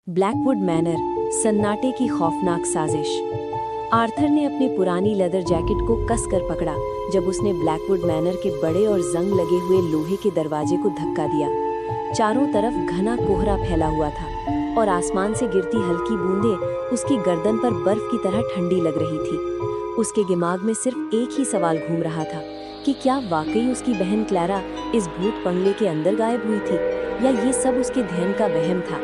Blackwood manner, सन्नाटे की खौफनाक साजिश। आर्थर ने अपनी पुरानी लेदर जैकेट को कसकर पकड़ा जब उसने ब्लैकवुड मैनर के बड़े और जंग लगे हुए लोहे के दरवाजे को धक्का दिया। चारों तरफ घना कोहरा फैला हुआ था और आसमान से गिरती हल्की बूंदें उसकी गर्दन पर बर्फ की तरह ठंडी लग रही थी। उसके दिमाग में सिर्फ एक ही सवाल घूम रहा था कि क्या वाकई उसकी बहन क्लैरा इस भूत बंगले के अंदर गायब हुई थी या ये सब उसके ध्यान का वहम था।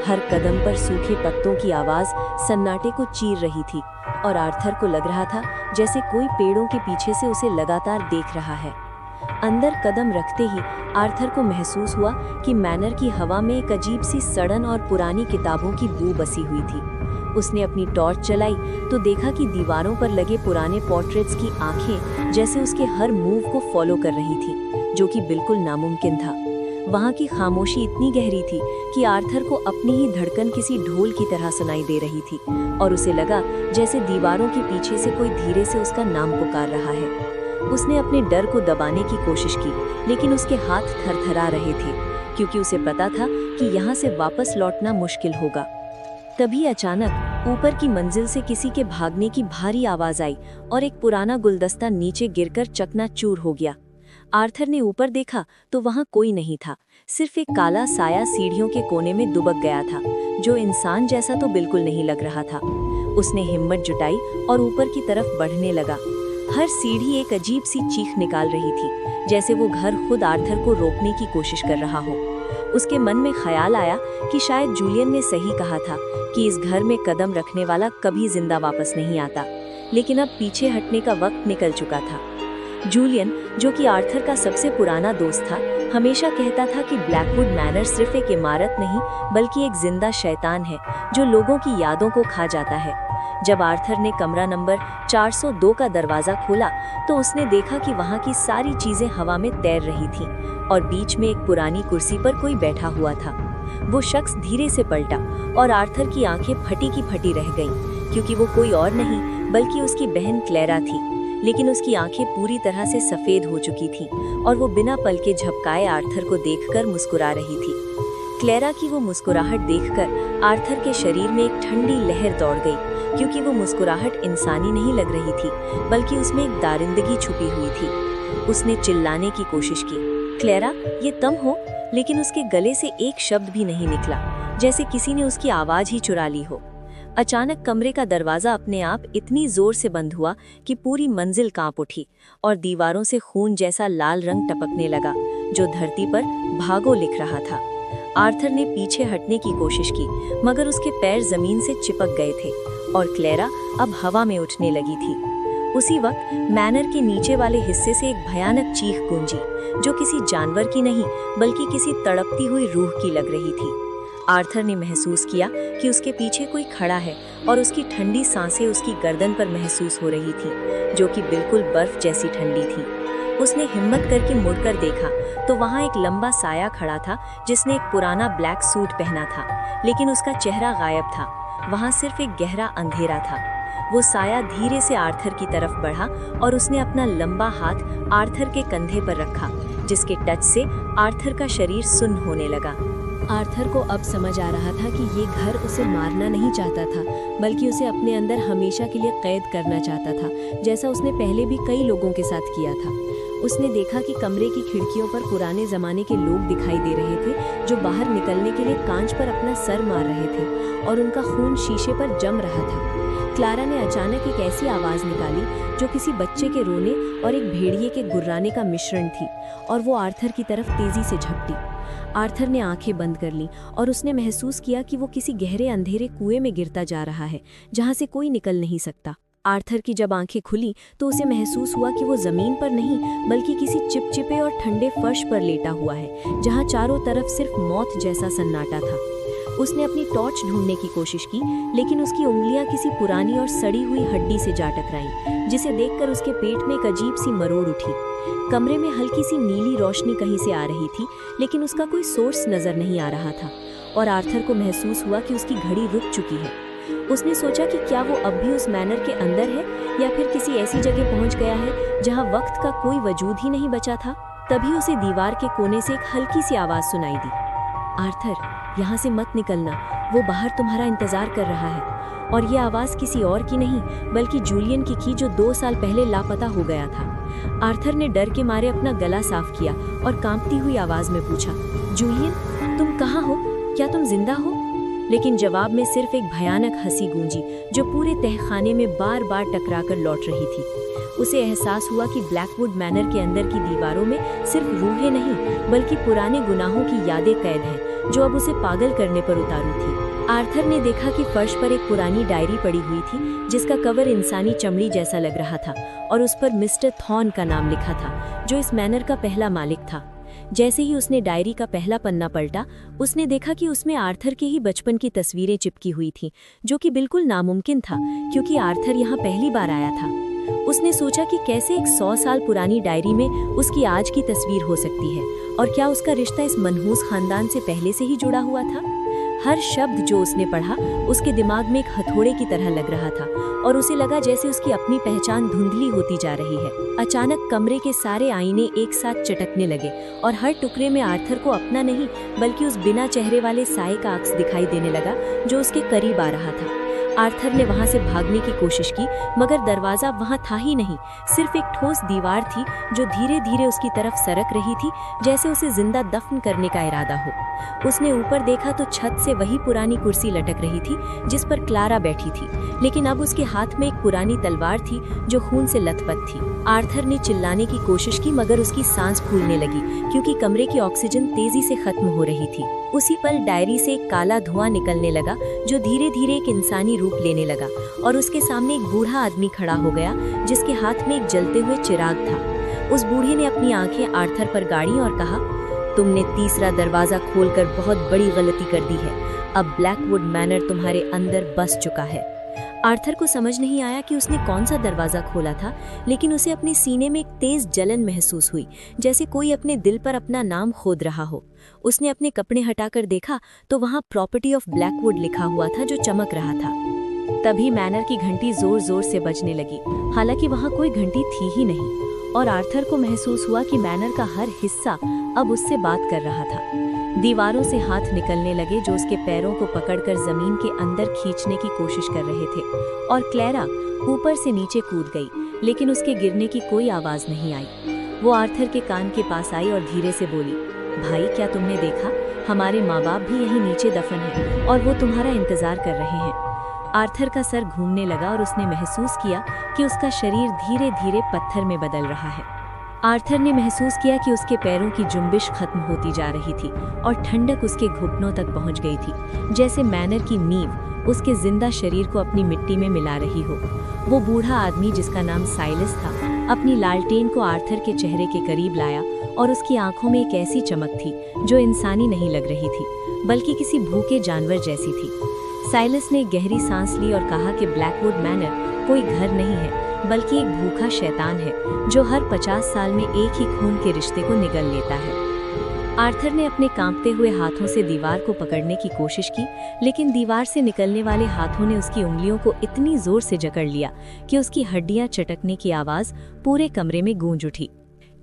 हर कदम पर सूखे पत्तों की आवाज सन्नाटे को चीर रही थी और आर्थर को लग रहा था जैसे कोई पेड़ों के पीछे से उसे लगातार देख रहा है। अंदर कदम रखते ही आर्थर को महसूस हुआ कि मैनर की हवा में एक अजीब सी सड़न और पुरानी किताबों की बू बसी हुई थी। उसने अपनी टॉर्च चलाई तो देखा कि दीवारों पर लगे पुराने पोर्ट्रेट्स की आंखें जैसे उसके हर मूव को फॉलो कर रही थी, जो कि बिल्कुल नामुमकिन था। वहां की खामोशी इतनी गहरी थी कि आर्थर को अपनी ही धड़कन किसी ढोल की तरह सुनाई दे रही थी और उसे लगा जैसे दीवारों के पीछे से कोई धीरे से उसका नाम पुकार रहा है। उसने अपने डर को दबाने की कोशिश की, लेकिन उसके हाथ थरथरा रहे थे क्योंकि उसे पता था कि यहाँ से वापस लौटना मुश्किल होगा। तभी अचानक ऊपर की मंजिल से किसी के भागने की भारी आवाज आई और एक पुराना गुलदस्ता नीचे गिरकर चकनाचूर हो गया। आर्थर ने ऊपर देखा तो वहां कोई नहीं था, सिर्फ एक काला साया सीढ़ियों के कोने में दुबक गया था, जो इंसान जैसा तो बिल्कुल नहीं लग रहा था। उसने हिम्मत जुटाई और ऊपर की तरफ बढ़ने लगा। हर सीढ़ी एक अजीब सी चीख निकाल रही थी, जैसे वो घर खुद आर्थर को रोकने की कोशिश कर रहा हो। उसके मन में ख्याल आया कि शायद जूलियन ने सही कहा था कि इस घर में कदम रखने वाला कभी जिंदा वापस नहीं आता, लेकिन अब पीछे हटने का वक्त निकल चुका था। जूलियन, जो कि आर्थर का सबसे पुराना दोस्त था, हमेशा कहता था कि ब्लैकवुड मैनर सिर्फ एक इमारत नहीं बल्कि एक जिंदा शैतान है जो लोगों की यादों को खा जाता है। जब आर्थर ने कमरा नंबर 402 का दरवाजा खोला तो उसने देखा कि वहां की सारी चीजें हवा में तैर रही थीं और बीच में एक पुरानी कुर्सी पर कोई बैठा हुआ था। वो शख्स धीरे से पलटा और आर्थर की आंखें फटी की फटी रह गईं, क्योंकि वो कोई और नहीं बल्कि उसकी बहन क्लैरा थी। लेकिन उसकी आंखें पूरी तरह से सफेद हो चुकी थीं और वो बिना पल के झपकाए आर्थर को देखकर मुस्कुरा रही थी। क्लैरा की वो मुस्कुराहट देखकर आर्थर के शरीर में एक ठंडी लहर दौड़ गई, क्योंकि वो मुस्कुराहट इंसानी नहीं लग रही थी बल्कि उसमें एक दारिंदगी छुपी हुई थी। उसने चिल्लाने की कोशिश की, क्लैरा ये तुम हो, लेकिन उसके गले से एक शब्द भी नहीं निकला, जैसे किसी ने उसकी आवाज ही चुरा ली हो। अचानक कमरे का दरवाजा अपने आप इतनी जोर से बंद हुआ कि पूरी मंजिल कांप उठी और दीवारों से खून जैसा लाल रंग टपकने लगा, जो धरती पर भागो लिख रहा था। आर्थर ने पीछे हटने की कोशिश की, मगर उसके पैर जमीन से चिपक गए थे और क्लैरा अब हवा में उठने लगी थी। उसी वक्त मैनर के नीचे वाले हिस्से से एक भयानक चीख गूंजी, जो किसी जानवर की नहीं बल्कि किसी तड़पती हुई रूह की लग रही थी। आर्थर ने महसूस किया कि उसके पीछे कोई खड़ा है और उसकी ठंडी सांसें उसकी गर्दन पर महसूस हो रही थी, जो कि बिल्कुल बर्फ जैसी ठंडी थी। उसने हिम्मत करके मुड़कर देखा तो वहां एक लंबा साया खड़ा था जिसने एक पुराना ब्लैक सूट पहना था, लेकिन उसका चेहरा गायब था। वहां सिर्फ एक गहरा अंधेरा था। वो साया धीरे से आर्थर की तरफ बढ़ा और उसने अपना लंबा हाथ आर्थर के कंधे पर रखा, जिसके टच से आर्थर का शरीर सुन्न होने लगा। आर्थर को अब समझ आ रहा था कि ये घर उसे मारना नहीं चाहता था, बल्कि उसे अपने अंदर हमेशा के लिए कैद करना चाहता था, जैसा उसने पहले भी कई लोगों के साथ किया था। उसने देखा कि कमरे की खिड़कियों पर पुराने जमाने के लोग दिखाई दे रहे थे, जो बाहर निकलने के लिए कांच पर अपना सर मार रहे थे और उनका खून शीशे पर जम रहा था। क्लैरा ने अचानक एक ऐसी आवाज निकाली जो किसी बच्चे के रोने और एक भेड़िए के गुर्राने का मिश्रण थी, और वो आर्थर की तरफ तेजी से झपटी। आर्थर ने आंखें बंद कर ली और उसने महसूस किया कि वो किसी गहरे अंधेरे कुएं में गिरता जा रहा है, जहां से कोई निकल नहीं सकता। आर्थर की जब आंखें खुली तो उसे महसूस हुआ कि वो जमीन पर नहीं बल्कि किसी चिपचिपे और ठंडे फर्श पर लेटा हुआ है, जहां चारों तरफ सिर्फ मौत जैसा सन्नाटा था। उसने अपनी टॉर्च ढूंढने की कोशिश की, लेकिन उसकी उंगलियां किसी पुरानी और सड़ी हुई हड्डी से जा टकराईं, जिसे देखकर उसके पेट में एक अजीब सी मरोड़ उठी। कमरे में हल्की सी नीली रोशनी कहीं से आ रही थी, लेकिन उसका कोई सोर्स नजर नहीं आ रहा था और आर्थर को महसूस हुआ कि उसकी घड़ी रुक चुकी है। उसने सोचा कि क्या वो अब भी उस मैनर के अंदर है या फिर किसी ऐसी जगह पहुंच गया है जहां वक्त का कोई वजूद ही नहीं बचा था। तभी उसे दीवार के कोने से एक हल्की सी आवाज सुनाई दी, आर्थर, यहाँ से मत निकलना, वो बाहर तुम्हारा इंतजार कर रहा है। और ये आवाज़ किसी और की नहीं बल्कि जूलियन की थी, जो 2 साल पहले लापता हो गया था। आर्थर ने डर के मारे अपना गला साफ किया और कांपती हुई आवाज़ में पूछा, जूलियन, तुम कहाँ हो? क्या तुम जिंदा हो? लेकिन जवाब में सिर्फ एक भयानक हंसी गूंजी, जो पूरे तहखाने में बार बार टकराकर लौट रही थी। उसे एहसास हुआ कि ब्लैकवुड मैनर के अंदर की दीवारों में सिर्फ रूहें नहीं बल्कि पुराने गुनाहों की यादें कैद हैं, जो अब उसे पागल करने पर उतारू थी। आर्थर ने देखा कि फर्श पर एक पुरानी डायरी पड़ी हुई थी, जिसका कवर इंसानी चमड़ी जैसा लग रहा था और उस पर मिस्टर थॉर्न का नाम लिखा था, जो इस मैनर का पहला मालिक था। जैसे ही उसने डायरी का पहला पन्ना पलटा, उसने देखा कि उसमें आर्थर के ही बचपन की तस्वीरें चिपकी हुई थीं, जो कि बिल्कुल नामुमकिन था क्योंकि आर्थर यहाँ पहली बार आया था। उसने सोचा कि कैसे एक 100 साल पुरानी डायरी में उसकी आज की तस्वीर हो सकती है, और क्या उसका रिश्ता इस मनहूस खानदान से पहले से ही जुड़ा हुआ था। हर शब्द जो उसने पढ़ा उसके दिमाग में एक हथौड़े की तरह लग रहा था और उसे लगा जैसे उसकी अपनी पहचान धुंधली होती जा रही है। अचानक कमरे के सारे आईने एक साथ चटकने लगे और हर टुकड़े में आर्थर को अपना नहीं बल्कि उस बिना चेहरे वाले साए का अक्स दिखाई देने लगा, जो उसके करीब आ रहा था। आर्थर ने वहां से भागने की कोशिश की, मगर दरवाजा वहां था ही नहीं। सिर्फ एक ठोस दीवार थी जो धीरे धीरे उसकी तरफ सरक रही थी, जैसे उसे जिंदा दफन करने का इरादा हो। उसने ऊपर देखा तो छत से वही पुरानी कुर्सी लटक रही थी जिस पर क्लारा बैठी थी, लेकिन अब उसके हाथ में एक पुरानी तलवार थी जो खून से लथपथ थी। आर्थर ने चिल्लाने की कोशिश की, मगर उसकी सांस फूलने लगी क्योंकि कमरे की ऑक्सीजन तेजी से खत्म हो रही थी। उसी पल डायरी से एक काला धुआं निकलने लगा, जो धीरे धीरे एक इंसानी रूप लेने लगा, और उसके सामने एक बूढ़ा आदमी खड़ा हो गया जिसके हाथ में एक जलते हुए चिराग था। उस बूढ़े ने अपनी आंखें आर्थर पर गाड़ी और कहा, तुमने तीसरा दरवाजा खोलकर बहुत बड़ी गलती कर दी है। अब ब्लैकवुड मैनर तुम्हारे अंदर बस चुका है। आर्थर को समझ नहीं आया कि उसने कौन सा दरवाजा खोला था, लेकिन उसे अपने सीने में एक तेज जलन महसूस हुई, जैसे कोई अपने दिल पर अपना नाम खोद रहा हो। उसने अपने कपड़े हटाकर देखा तो वहां प्रॉपर्टी ऑफ ब्लैकवुड लिखा हुआ था, जो चमक रहा था। तभी मैनर की घंटी जोर जोर से बजने लगी, हालांकि वहां कोई घंटी थी ही नहीं, और आर्थर को महसूस हुआ कि मैनर का हर हिस्सा अब उससे बात कर रहा था। दीवारों से हाथ निकलने लगे जो उसके पैरों को पकड़कर जमीन के अंदर खींचने की कोशिश कर रहे थे, और क्लेरा ऊपर से नीचे कूद गई, लेकिन उसके गिरने की कोई आवाज नहीं आई। वो आर्थर के कान के पास आई और धीरे से बोली, भाई, क्या तुमने देखा? हमारे माँ बाप भी यहीं नीचे दफन हैं और वो तुम्हारा इंतजार कर रहे हैं। आर्थर का सर घूमने लगा और उसने महसूस किया कि उसका शरीर धीरे धीरे पत्थर में बदल रहा है। आर्थर ने महसूस किया कि उसके पैरों की जुम्बिश खत्म होती जा रही थी और ठंडक उसके घुटनों तक पहुंच गई थी, जैसे मैनर की नींव उसके जिंदा शरीर को अपनी मिट्टी में मिला रही हो। वो बूढ़ा आदमी, जिसका नाम साइलस था, अपनी लालटेन को आर्थर के चेहरे के करीब लाया और उसकी आंखों में एक ऐसी चमक थी जो इंसानी नहीं लग रही थी, बल्कि किसी भूखे जानवर जैसी थी। साइलस ने गहरी सांस ली और कहा कि ब्लैकवुड मैनर कोई घर नहीं है, बल्कि एक भूखा शैतान है जो हर 50 साल में एक ही खून के रिश्ते को निगल लेता है। आर्थर ने अपने कांपते हुए हाथों से दीवार को पकड़ने की कोशिश की, लेकिन दीवार से निकलने वाले हाथों ने उसकी उंगलियों को इतनी जोर से जकड़ लिया कि उसकी हड्डियां चटकने की आवाज पूरे कमरे में गूंज उठी।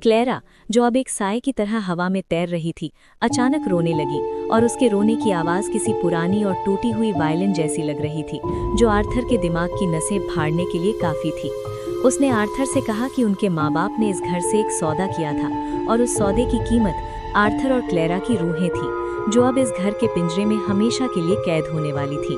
क्लेरा, जो अब एक साए की तरह हवा में तैर रही थी, अचानक रोने लगी, और उसके रोने की आवाज किसी पुरानी और टूटी हुई वायलिन जैसी लग रही थी, जो आर्थर के दिमाग की नसें फाड़ने के लिए काफी थी। उसने आर्थर से कहा कि उनके माँ बाप ने इस घर से एक सौदा किया था, और उस सौदे की कीमत आर्थर और क्लेरा की रूहें थी, जो अब इस घर के पिंजरे में हमेशा के लिए कैद होने वाली थी।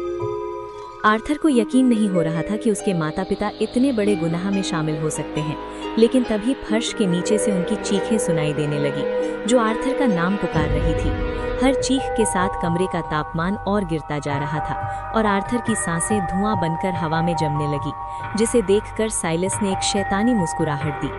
आर्थर को यकीन नहीं हो रहा था कि उसके माता पिता इतने बड़े गुनाह में शामिल हो सकते हैं, लेकिन तभी फर्श के नीचे से उनकी चीखें सुनाई देने लगी, जो आर्थर का नाम पुकार रही थी। हर चीख के साथ कमरे का तापमान और गिरता जा रहा था, और आर्थर की सांसें धुआं बनकर हवा में जमने लगी, जिसे देखकर साइलस ने एक शैतानी मुस्कुराहट दी।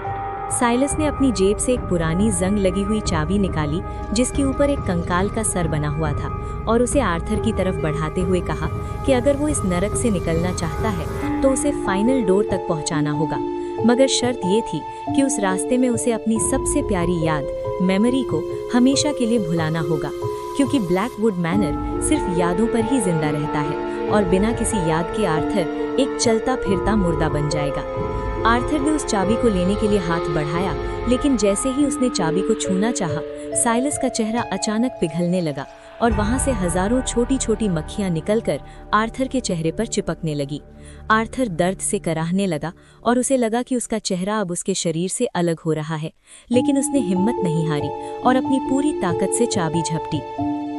साइलस ने अपनी जेब से एक पुरानी जंग लगी हुई चाबी निकाली, जिसके ऊपर एक कंकाल का सर बना हुआ था, और उसे आर्थर की तरफ बढ़ाते हुए कहा कि अगर वो इस नरक से निकलना चाहता है तो उसे फाइनल डोर तक पहुंचाना होगा, मगर शर्त ये थी कि उस रास्ते में उसे अपनी सबसे प्यारी याद, मेमोरी को हमेशा के लिए भुलाना होगा, क्योंकि ब्लैकवुड मैनर सिर्फ यादों पर ही जिंदा रहता है, और बिना किसी याद के आर्थर एक चलता फिरता मुर्दा बन जाएगा। आर्थर ने उस चाबी को लेने के लिए हाथ बढ़ाया, लेकिन जैसे ही उसने चाबी को छूना चाहा, साइलस का चेहरा अचानक पिघलने लगा और वहां से हजारों छोटी छोटी मक्खियां निकलकर आर्थर के चेहरे पर चिपकने लगी। आर्थर दर्द से कराहने लगा और उसे लगा कि उसका चेहरा अब उसके शरीर से अलग हो रहा है, लेकिन उसने हिम्मत नहीं हारी और अपनी पूरी ताकत से चाबी झपटी।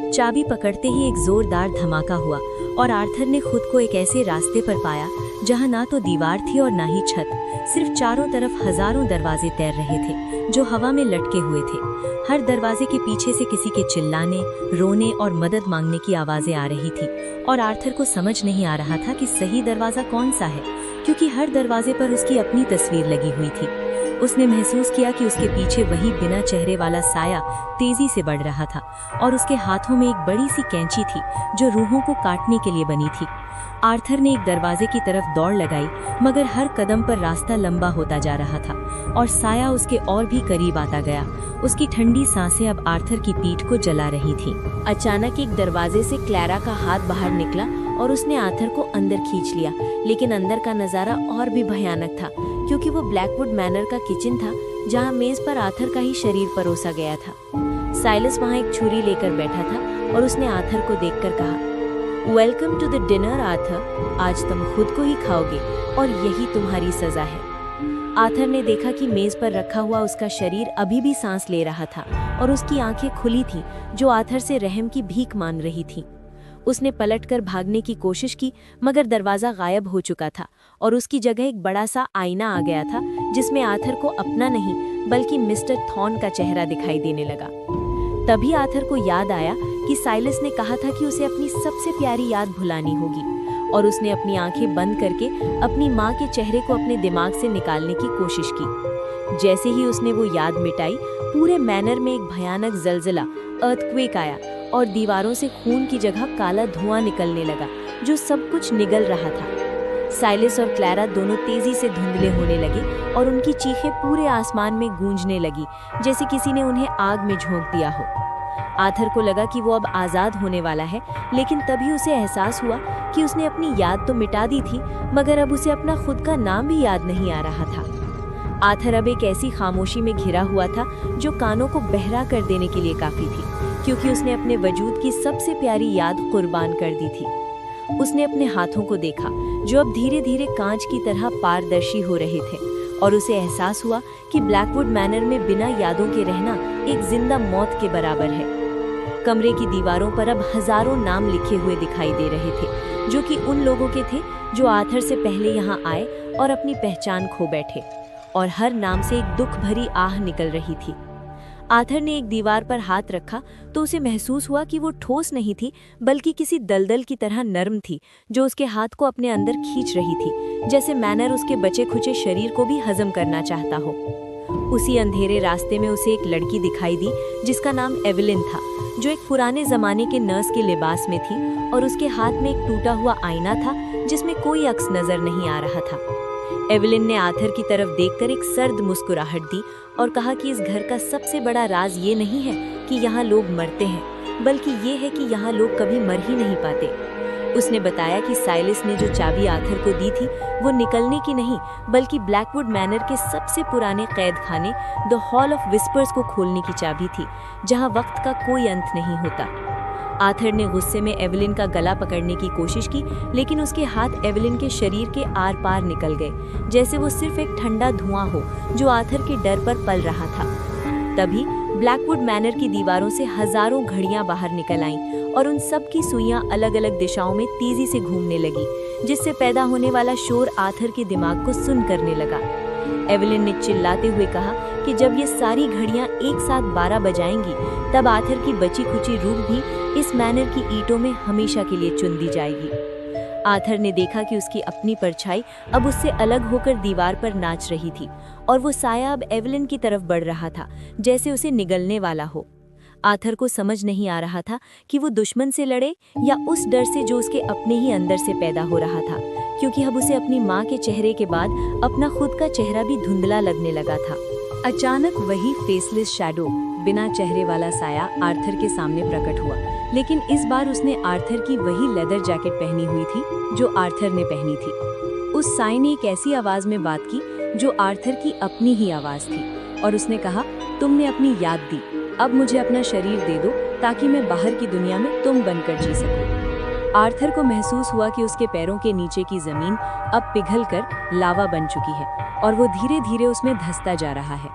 चाबी पकड़ते ही एक जोरदार धमाका हुआ और आर्थर ने खुद को एक ऐसे रास्ते पर पाया जहां ना तो दीवार थी और ना ही छत, सिर्फ चारों तरफ हजारों दरवाजे तैर रहे थे जो हवा में लटके हुए थे। हर दरवाजे के पीछे से किसी के चिल्लाने, रोने और मदद मांगने की आवाजें आ रही थी और आर्थर को समझ नहीं आ रहा था कि सही दरवाजा कौन सा है, क्योंकि हर दरवाजे पर उसकी अपनी तस्वीर लगी हुई थी। उसने महसूस किया कि उसके पीछे वही बिना चेहरे वाला साया तेजी से बढ़ रहा था और उसके हाथों में एक बड़ी सी कैंची थी जो रूहों को काटने के लिए बनी थी। आर्थर ने एक दरवाजे की तरफ दौड़ लगाई, मगर हर कदम पर रास्ता लंबा होता जा रहा था और साया उसके और भी करीब आता गया। उसकी ठंडी सांसें अब आर्थर की पीठ को जला रही थी। अचानक एक दरवाजे से क्लैरा का हाथ बाहर निकला और उसने आर्थर को अंदर खींच लिया, लेकिन अंदर का नजारा और भी भयानक था, क्योंकि वो ब्लैकवुड मैनर का किचन था जहाँ मेज पर आर्थर का ही शरीर परोसा गया था। साइलस वहाँ एक छुरी लेकर बैठा था और उसने आर्थर को देखकर कहा, welcome to the dinner Arthur, आज तुम खुद को ही खाओगे और यही तुम्हारी सजा है। आर्थर ने देखा कि मेज पर रखा हुआ उसका शरीर अभी भी सांस ले रहा था और उसकी आंखें खुली थीं, जो आर्थर से रहम की भीख मांग रही थीं। उसने पलटकर भागने की कोशिश की, मगर दरवाजा गायब हो चुका था और उसकी जगह एक बड़ा सा आईना आ गया था जिसमें आर्थर को अपना नहीं बल्कि मिस्टर थॉर्न का चेहरा दिखाई देने लगा। तभी आर्थर को याद आया कि साइलस ने कहा था कि उसे अपनी सबसे प्यारी याद भुलानी होगी, और उसने अपनी आंखें बंद करके अपनी माँ के चेहरे को अपने दिमाग से निकालने की कोशिश की। जैसे ही उसने वो याद मिटाई, पूरे मैनर में एक भयानक जलजला, अर्थक्वेक आया और दीवारों से खून की जगह काला धुआं निकलने लगा जो सब कुछ निगल रहा था। साइलस और क्लैरा दोनों तेजी से धुंधले होने लगे और उनकी चीखें पूरे आसमान में गूंजने लगी, जैसे किसी ने उन्हें आग में झोंक दिया हो। आर्थर को लगा कि वो अब आजाद होने वाला है, लेकिन तभी उसे एहसास हुआ कि उसने अपनी याद तो मिटा दी थी, मगर अब उसे अपना खुद का नाम भी याद नहीं आ रहा था। आर्थर अब एक ऐसी खामोशी में घिरा हुआ था जो कानों को बहरा कर देने के लिए काफी थी, क्योंकि उसने अपने वजूद की सबसे प्यारी याद कुर्बान कर दी थी। उसने अपने हाथों को देखा जो अब धीरे धीरे कांच की तरह पारदर्शी हो रहे थे, और उसे एहसास हुआ कि ब्लैकवुड मैनर में बिना यादों के रहना एक जिंदा मौत के बराबर है। कमरे की दीवारों पर अब हजारों नाम लिखे हुए दिखाई दे रहे थे, जो कि उन लोगों के थे जो आर्थर से पहले यहाँ आए और अपनी पहचान खो बैठे, और हर नाम से एक दुख भरी आह निकल रही थी। आर्थर ने एक दीवार पर हाथ रखा तो उसे महसूस हुआ कि वो ठोस नहीं थी, बल्कि किसी दलदल की तरह नरम थी, जो उसके हाथ को अपने अंदर खींच रही थी, जैसे मैनर उसके बचे खुचे शरीर को भी हजम करना चाहता हो। उसी अंधेरे रास्ते में उसे एक लड़की दिखाई दी जिसका नाम एवेलिन था, जो एक पुराने जमाने के नर्स के लिबास में थी, और उसके हाथ में एक टूटा हुआ आईना था जिसमें कोई अक्स नजर नहीं आ रहा था। एवेलिन ने आर्थर की तरफ देखकर एक सर्द मुस्कुराहट दी और कहा कि इस घर का सबसे बड़ा राज ये नहीं है कि यहाँ लोग मरते हैं, बल्कि ये है कि यहाँ लोग कभी मर ही नहीं पाते। उसने बताया कि साइलस ने जो चाबी आर्थर को दी थी वो निकलने की नहीं, बल्कि ब्लैकवुड मैनर के सबसे पुराने कैद खाने द हॉल ऑफ विस्पर्स को खोलने की चाबी थी, जहाँ वक्त का कोई अंत नहीं होता। आर्थर ने गुस्से में एवेलिन का गला पकड़ने की कोशिश की, लेकिन उसके हाथ एवेलिन के शरीर के आर पार निकल गए, जैसे वो सिर्फ एक ठंडा धुआं हो जो आर्थर के डर पर पल रहा था। तभी ब्लैकवुड मैनर की दीवारों से हजारों घड़ियां बाहर निकल आईं और उन सब की सुइयां अलग अलग दिशाओं में तेजी से घूमने लगी, जिससे पैदा होने वाला शोर आर्थर के दिमाग को सुन करने लगा। एवेलिन ने चिल्लाते हुए कहा कि जब ये सारी घड़ियां एक साथ 12 बजाएंगी, तब आर्थर की बची खुची रूह भी इस मैनर की ईंटों में हमेशा के लिए चुन दी जाएगी। आर्थर ने देखा कि उसकी अपनी परछाई अब उससे अलग होकर दीवार पर नाच रही थी, और वो साया अब एवेलिन की तरफ बढ़ रहा था, जैसे उसे निगलने वाला हो। आर्थर को समझ नहीं आ रहा था कि वो दुश्मन से लड़े या उस डर से जो उसके अपने ही अंदर से पैदा हो रहा था, क्योंकि अब उसे अपनी माँ के चेहरे के बाद अपना खुद का चेहरा भी धुंधला लगने लगा था। अचानक वही फेसलेस शैडो, बिना चेहरे वाला साया आर्थर के सामने प्रकट हुआ, लेकिन इस बार उसने आर्थर की वही लेदर जैकेट पहनी हुई थी जो आर्थर ने पहनी थी। उस साई ने एक ऐसी आवाज में बात की जो आर्थर की अपनी ही आवाज थी, और उसने कहा, तुमने अपनी याद दी, अब मुझे अपना शरीर दे दो ताकि मैं बाहर की दुनिया में तुम बनकर जी सकूं। आर्थर को महसूस हुआ कि उसके पैरों के नीचे की जमीन अब पिघलकर लावा बन चुकी है और वो धीरे धीरे उसमें धंसता जा रहा है,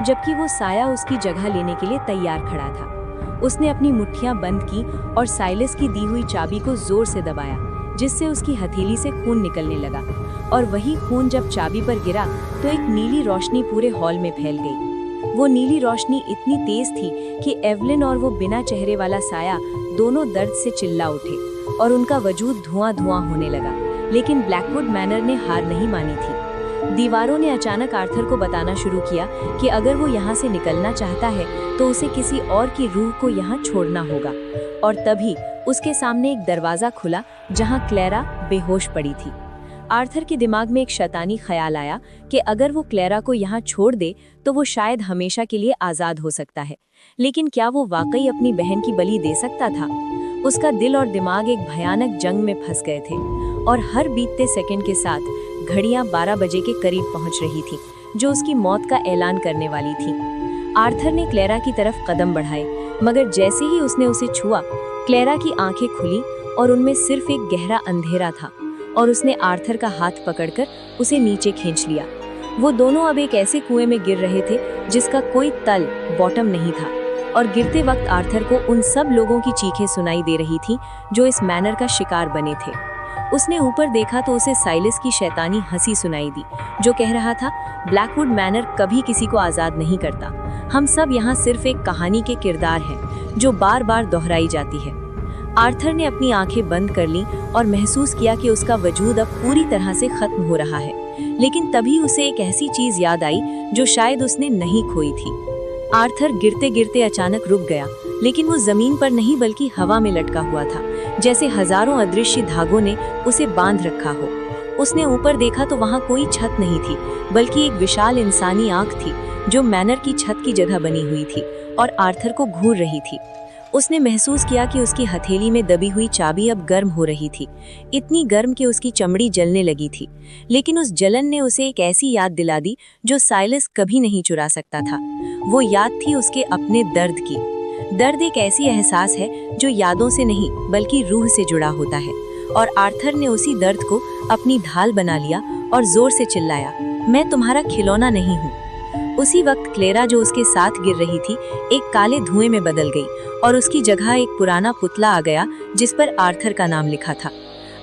जबकि वो साया उसकी जगह लेने के लिए तैयार खड़ा था। उसने अपनी मुट्ठियां बंद की और साइलस की दी हुई चाबी को जोर से दबाया, जिससे उसकी हथेली से खून निकलने लगा। और वही खून जब चाबी पर गिरा तो एक नीली रोशनी पूरे हॉल में फैल गई। वो नीली रोशनी इतनी तेज थी कि एवलिन और वो बिना चेहरे वाला साया दोनों दर्द से चिल्ला उठे और उनका वजूद धुआं धुआं होने लगा। लेकिन ब्लैकवुड मैनर ने हार नहीं मानी थी। दीवारों ने अचानक आर्थर को बताना शुरू किया कि अगर वो यहाँ से निकलना चाहता है तो उसे किसी और की रूह को यहाँ छोड़ना होगा। और तभी उसके सामने एक दरवाजा खुला जहाँ क्लेरा बेहोश पड़ी थी। आर्थर के दिमाग में एक शैतानी ख्याल आया कि अगर वो क्लेरा को यहाँ छोड़ दे तो वो शायद हमेशा के लिए आज़ाद हो सकता है। लेकिन क्या वो वाकई अपनी बहन की बलि दे सकता था? उसका दिल और दिमाग एक भयानक जंग में फंस गए थे और हर बीतते सेकंड के साथ घड़ियां 12 बजे के करीब पहुंच रही थी, जो उसकी मौत का ऐलान करने वाली थी। आर्थर ने क्लेरा की तरफ कदम बढ़ाए, मगर जैसे ही उसने उसे छुआ, क्लेरा की आंखें खुली और उनमें सिर्फ एक गहरा अंधेरा था और उसने आर्थर का हाथ पकड़कर उसे नीचे खींच लिया। वो दोनों अब एक ऐसे कुएं में गिर रहे थे जिसका कोई तल बॉटम नहीं था और गिरते वक्त आर्थर को उन सब लोगों की चीखें सुनाई दे रही थी जो इस मैनर का शिकार बने थे। उसने ऊपर देखा तो उसे साइलस की शैतानी हंसी सुनाई दी, जो कह रहा था, ब्लैकवुड मैनर कभी किसी को आज़ाद नहीं करता। हम सब यहाँ सिर्फ एक कहानी के किरदार हैं जो बार बार दोहराई जाती है। आर्थर ने अपनी आंखें बंद कर लीं और महसूस किया कि उसका वजूद अब पूरी तरह से खत्म हो रहा है। लेकिन तभी उसे एक ऐसी चीज याद आई जो शायद उसने नहीं खोई थी। आर्थर गिरते गिरते अचानक रुक गया, लेकिन वो जमीन पर नहीं बल्कि हवा में लटका हुआ था, जैसे हजारों अदृश्य धागों ने उसे बांध रखा हो। उसने ऊपर देखा तो वहाँ कोई छत नहीं थी, बल्कि एक विशाल इंसानी आंख थी जो मैनर की छत की जगह बनी हुई थी और आर्थर को घूर रही थी। उसने महसूस किया कि उसकी हथेली में दबी हुई चाबी अब गर्म हो रही थी, इतनी गर्म कि उसकी चमड़ी जलने लगी थी। लेकिन उस जलन ने उसे एक ऐसी याद दिला दी जो साइलस कभी नहीं चुरा सकता था। वो याद थी उसके अपने दर्द की। दर्द एक ऐसी एहसास है जो यादों से नहीं बल्कि रूह से जुड़ा होता है, और आर्थर ने उसी दर्द को अपनी ढाल बना लिया और जोर से चिल्लाया, मैं तुम्हारा खिलौना नहीं हूँ। उसी वक्त क्लेरा जो उसके साथ गिर रही थी एक काले धुएं में बदल गई और उसकी जगह एक पुराना पुतला आ गया जिस पर आर्थर का नाम लिखा था।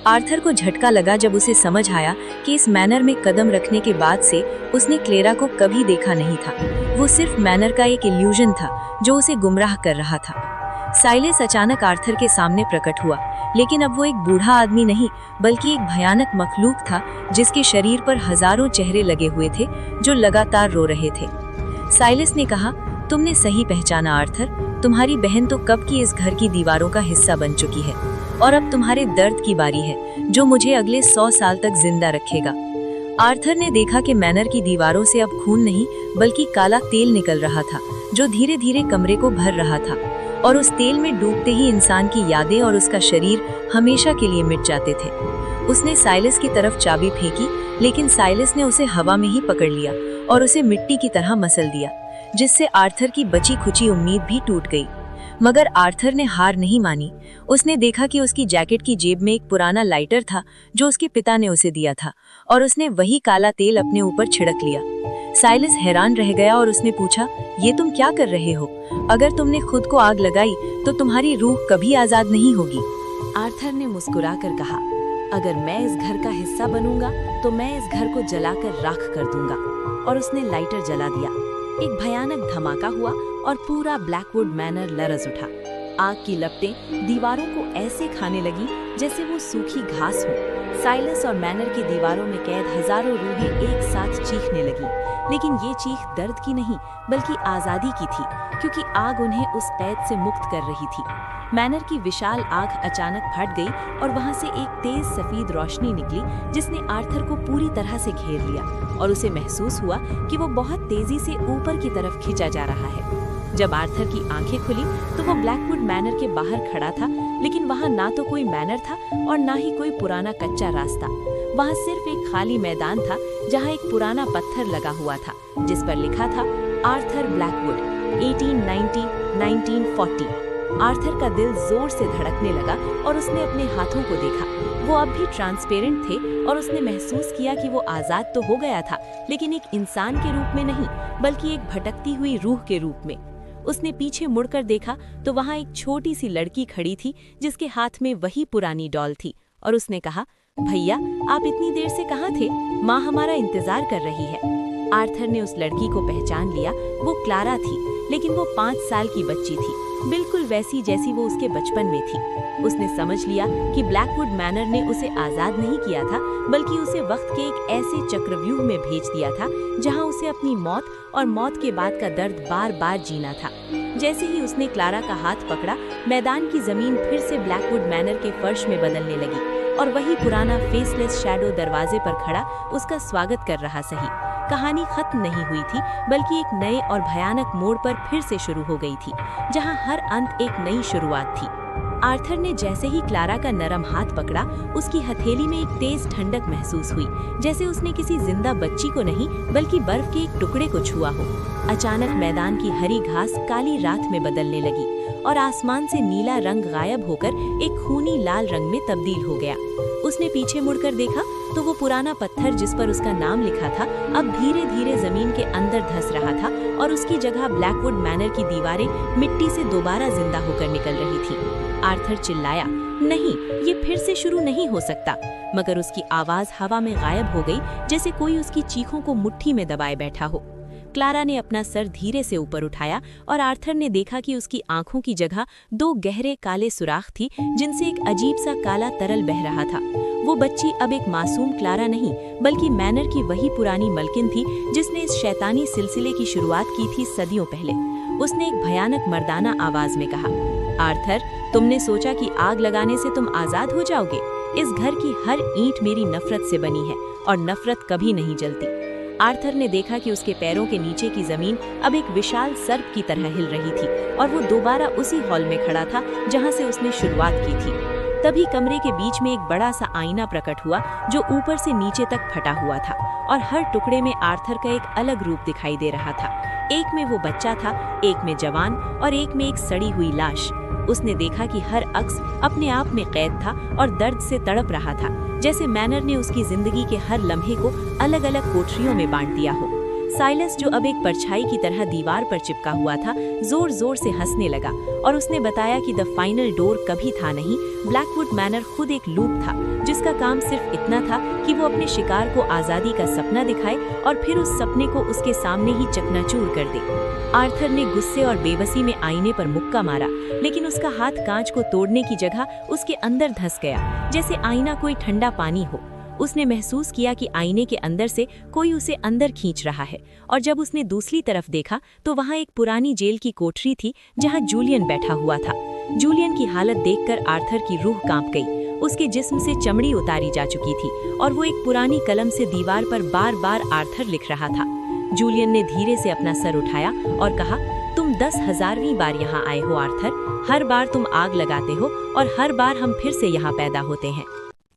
आर्थर को झटका लगा जब उसे समझ आया कि इस मैनर में कदम रखने के बाद से उसने क्लेरा को कभी देखा नहीं था। वो सिर्फ मैनर का एक इल्यूजन था जो उसे गुमराह कर रहा था। साइलस अचानक आर्थर के सामने प्रकट हुआ, लेकिन अब वो एक बूढ़ा आदमी नहीं बल्कि एक भयानक मखलूक था जिसके शरीर पर हजारों चेहरे लगे हुए थे जो लगातार रो रहे थे। साइलस ने कहा, तुमने सही पहचाना आर्थर, तुम्हारी बहन तो कब की इस घर की दीवारों का हिस्सा बन चुकी है और अब तुम्हारे दर्द की बारी है जो मुझे अगले 100 साल तक जिंदा रखेगा। आर्थर ने देखा कि मैनर की दीवारों से अब खून नहीं बल्कि काला तेल निकल रहा था जो धीरे धीरे कमरे को भर रहा था, और उस तेल में डूबते ही इंसान की यादें और उसका शरीर हमेशा के लिए मिट जाते थे। उसने साइलस की तरफ चाबी फेंकी, लेकिन साइलस ने उसे हवा में ही पकड़ लिया और उसे मिट्टी की तरह मसल दिया, जिससे आर्थर की बची खुची उम्मीद भी टूट गई। मगर आर्थर ने हार नहीं मानी। उसने देखा कि उसकी जैकेट की जेब में एक पुराना लाइटर था जो उसके पिता ने उसे दिया था, और उसने वही काला तेल अपने ऊपर छिड़क लिया। साइलस हैरान रह गया और उसने पूछा, ये तुम क्या कर रहे हो? अगर तुमने खुद को आग लगाई तो तुम्हारी रूह कभी आजाद नहीं होगी। आर्थर ने मुस्कुराकर कहा, अगर मैं इस घर का हिस्सा बनूंगा तो मैं इस घर को जलाकर राख कर दूंगा। और उसने लाइटर जला दिया। एक भयानक धमाका हुआ और पूरा ब्लैकवुड मैनर लरज उठा। आग की लपटें दीवारों को ऐसे खाने लगी जैसे वो सूखी घास हो। साइलस और मैनर की दीवारों में कैद हजारों रूहें एक साथ चीखने लगी, लेकिन ये चीख दर्द की नहीं बल्कि आजादी की थी, क्योंकि आग उन्हें उस कैद से मुक्त कर रही थी। मैनर की विशाल आंख अचानक फट गई और वहां से एक तेज सफेद रोशनी निकली जिसने आर्थर को पूरी तरह से घेर लिया, और उसे महसूस हुआ कि वो बहुत तेजी से ऊपर की तरफ खींचा जा रहा है। जब आर्थर की आंखें खुली तो वो ब्लैकवुड मैनर के बाहर खड़ा था, लेकिन वहां ना तो कोई मैनर था और ना ही कोई पुराना कच्चा रास्ता। वहां सिर्फ एक खाली मैदान था जहां एक पुराना पत्थर लगा हुआ था जिस पर लिखा था आर्थर ब्लैकवुड 1890-1940। आर्थर का दिल जोर से धड़कने लगा और उसने अपने हाथों को देखा। वो अब भी ट्रांसपेरेंट थे और उसने महसूस किया कि वो आजाद तो हो गया था, लेकिन एक इंसान के रूप में नहीं, बल्कि एक भटकती हुई रूह के रूप में। उसने पीछे मुड़कर देखा तो वहाँ एक छोटी सी लड़की खड़ी थी जिसके हाथ में वही पुरानी डॉल थी, और उसने कहा, भैया आप इतनी देर से कहाँ थे? माँ हमारा इंतजार कर रही है। आर्थर ने उस लड़की को पहचान लिया। वो क्लारा थी, लेकिन वो 5 साल की बच्ची थी, बिल्कुल वैसी जैसी वो उसके बचपन में थी। उसने समझ लिया कि ब्लैकवुड मैनर ने उसे आजाद नहीं किया था, बल्कि उसे वक्त के एक ऐसे चक्रव्यूह में भेज दिया था जहां उसे अपनी मौत और मौत के बाद का दर्द बार बार जीना था। जैसे ही उसने क्लारा का हाथ पकड़ा, मैदान की जमीन फिर से ब्लैकवुड मैनर के फर्श में बदलने लगी और वही पुराना फेसलेस शैडो दरवाजे पर खड़ा उसका स्वागत कर रहा। सही कहानी खत्म नहीं हुई थी, बल्कि एक नए और भयानक मोड़ पर फिर से शुरू हो गई थी, जहां हर अंत एक नई शुरुआत थी। आर्थर ने जैसे ही क्लारा का नरम हाथ पकड़ा, उसकी हथेली में एक तेज ठंडक महसूस हुई, जैसे उसने किसी जिंदा बच्ची को नहीं, बल्कि बर्फ के एक टुकड़े को छुआ हो। अचानक मैदान की हरी घास काली रात में बदलने लगी और आसमान से नीला रंग गायब होकर एक खूनी लाल रंग में तब्दील हो गया। उसने पीछे मुड़कर देखा तो वो पुराना पत्थर जिस पर उसका नाम लिखा था अब धीरे धीरे जमीन के अंदर धंस रहा था, और उसकी जगह ब्लैकवुड मैनर की दीवारें मिट्टी से दोबारा जिंदा होकर निकल रही थी। आर्थर चिल्लाया, नहीं, ये फिर से शुरू नहीं हो सकता। मगर उसकी आवाज हवा में गायब हो गई, जैसे कोई उसकी चीखों को मुट्ठी में दबाए बैठा हो। क्लारा ने अपना सर धीरे से ऊपर उठाया और आर्थर ने देखा कि उसकी आंखों की जगह 2 गहरे काले सुराख थी, जिनसे एक अजीब सा काला तरल बह रहा था। वो बच्ची अब एक मासूम क्लारा नहीं, बल्कि मैनर की वही पुरानी मलकिन थी जिसने इस शैतानी सिलसिले की शुरुआत की थी सदियों पहले। उसने एक भयानक मर्दाना आवाज में कहा, आर्थर, तुमने सोचा कि आग लगाने से तुम आजाद हो जाओगे? इस घर की हर ईंट मेरी नफरत से बनी है और नफरत कभी नहीं जलती। आर्थर ने देखा कि उसके पैरों के नीचे की जमीन अब एक विशाल सर्प की तरह हिल रही थी और वो दोबारा उसी हॉल में खड़ा था जहां से उसने शुरुआत की थी। तभी कमरे के बीच में एक बड़ा सा आईना प्रकट हुआ जो ऊपर से नीचे तक फटा हुआ था, और हर टुकड़े में आर्थर का एक अलग रूप दिखाई दे रहा था। एक में वो बच्चा था, एक में जवान और एक में एक सड़ी हुई लाश। उसने देखा कि हर अक्स अपने आप में कैद था और दर्द से तड़प रहा था, जैसे मैनर ने उसकी जिंदगी के हर लम्हे को अलग अलग कोठरियों में बांट दिया हो। साइलस, जो अब एक परछाई की तरह दीवार पर चिपका हुआ था, जोर जोर से हंसने लगा और उसने बताया कि द फाइनल डोर कभी था नहीं, ब्लैकवुड मैनर खुद एक लूप था जिसका काम सिर्फ इतना था कि वो अपने शिकार को आजादी का सपना दिखाए और फिर उस सपने को उसके सामने ही चकनाचूर कर दे। आर्थर ने गुस्से और बेबसी में आईने पर मुक्का मारा, लेकिन उसका हाथ कांच को तोड़ने की जगह उसके अंदर धंस गया, जैसे आईना कोई ठंडा पानी हो। उसने महसूस किया कि आईने के अंदर से कोई उसे अंदर खींच रहा है, और जब उसने दूसरी तरफ देखा तो वहाँ एक पुरानी जेल की कोठरी थी जहाँ जूलियन बैठा हुआ था। जूलियन की हालत देखकर आर्थर की रूह कांप गई। उसके जिस्म से चमड़ी उतारी जा चुकी थी और वो एक पुरानी कलम से दीवार पर बार बार आर्थर लिख रहा था। जूलियन ने धीरे से अपना सर उठाया और कहा, तुम 10,000वीं बार यहाँ आए हो आर्थर। हर बार तुम आग लगाते हो और हर बार हम फिर से यहाँ पैदा होते हैं।